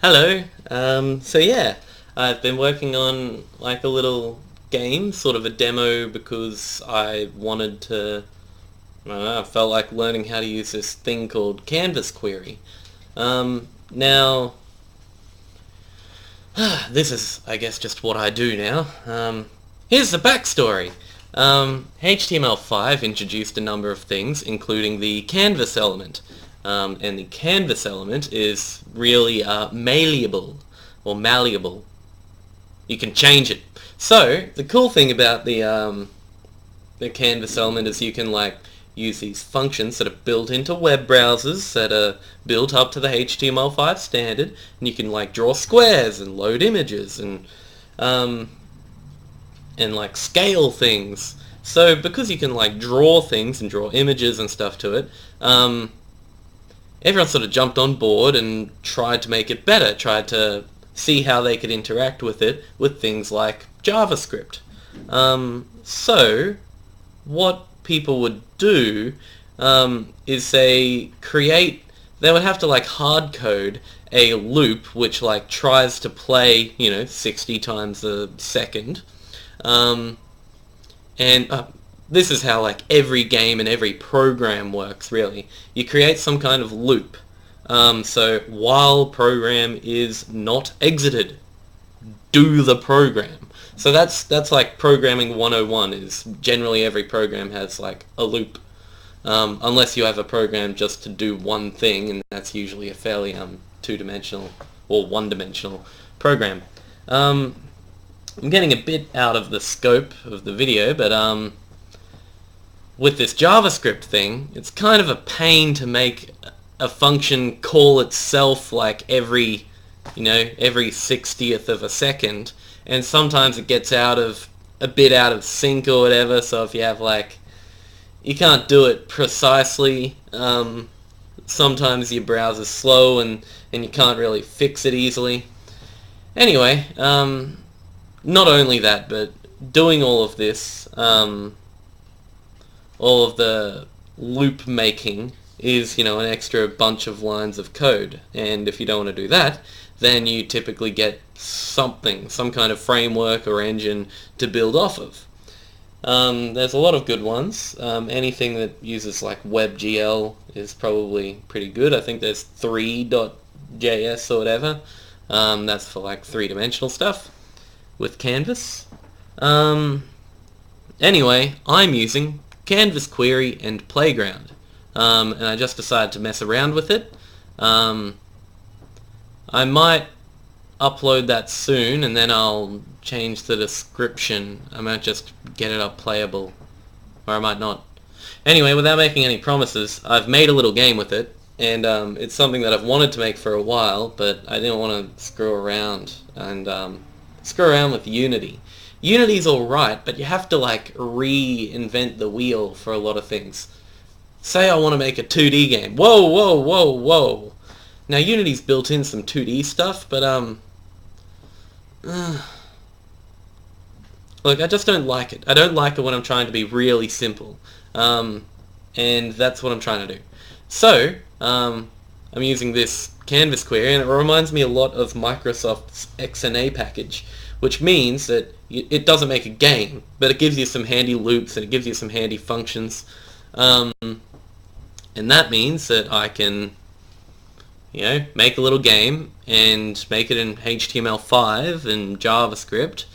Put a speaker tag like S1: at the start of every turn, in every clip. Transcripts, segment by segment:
S1: Hello. So yeah, I've been working on like a little game, sort of a demo, because I wanted to. I don't know, I felt like learning how to use this thing called canvasquery. Now, this is, I guess, just what I do now. Here's the backstory. HTML5 introduced a number of things, including the canvas element. And the canvas element is really malleable, or malleable. You can change it. So, the cool thing about the canvas element is you can use these functions that are built into web browsers that are built up to the HTML5 standard, and you can draw squares and load images and scale things. So because you can draw things and draw images and stuff to it, everyone sort of jumped on board and tried to make it better, tried to see how they could interact with it with things like JavaScript. So what people would do is they would have to hard code a loop which tries to play 60 times a second, and this is how every game and every program works, really. You create some kind of loop, so while program is not exited, do the program. So that's like programming 101. Is generally every program has a loop, unless you have a program just to do one thing, and that's usually a fairly two-dimensional or one-dimensional program. I'm getting a bit out of the scope of the video, but with this JavaScript thing, it's kind of a pain to make a function call itself every 60th of a second, and sometimes it gets a bit out of sync or whatever. So if you have you can't do it precisely. Sometimes your browser's slow and you can't really fix it easily. Anyway, not only that, but doing all of this, all of the loop making is, an extra bunch of lines of code. And if you don't want to do that, then you typically get some kind of framework or engine to build off of. There's a lot of good ones. Anything that uses WebGL is probably pretty good. I think there's 3.js or whatever. That's for three-dimensional stuff with Canvas. Anyway, I'm using canvasquery and Playground, and I just decided to mess around with it. I might upload that soon, and then I'll change the description. I might just get it up playable, or I might not. Anyway, without making any promises, I've made a little game with it, and it's something that I've wanted to make for a while, but I didn't want to screw around with Unity. Unity's alright, but you have to reinvent the wheel for a lot of things. Say I want to make a 2D game. Whoa, whoa, whoa, whoa. Now Unity's built in some 2D stuff, but look, I just don't like it. I don't like it when I'm trying to be really simple, and that's what I'm trying to do. So I'm using this canvasquery, and it reminds me a lot of Microsoft's XNA package, which means that it doesn't make a game, but it gives you some handy loops and it gives you some handy functions, and that means that I can make a little game and make it in HTML5 and JavaScript,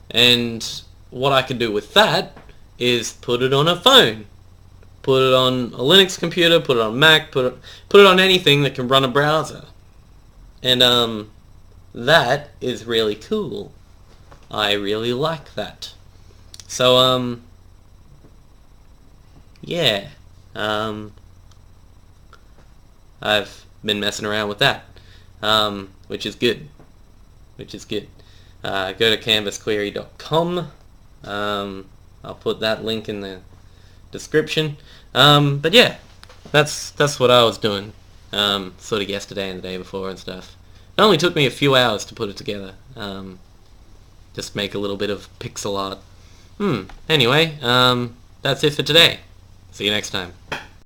S1: and what I can do with that is put it on a phone, put it on a Linux computer, put it on Mac, put it on anything that can run a browser, and that is really cool. I really like that. So yeah, I've been messing around with that, which is good. Go to canvasquery.com. I'll put that link in the description. But yeah, that's what I was doing, sort of yesterday and the day before and stuff. It only took me a few hours to put it together. Just make a little bit of pixel art. Anyway, that's it for today. See you next time.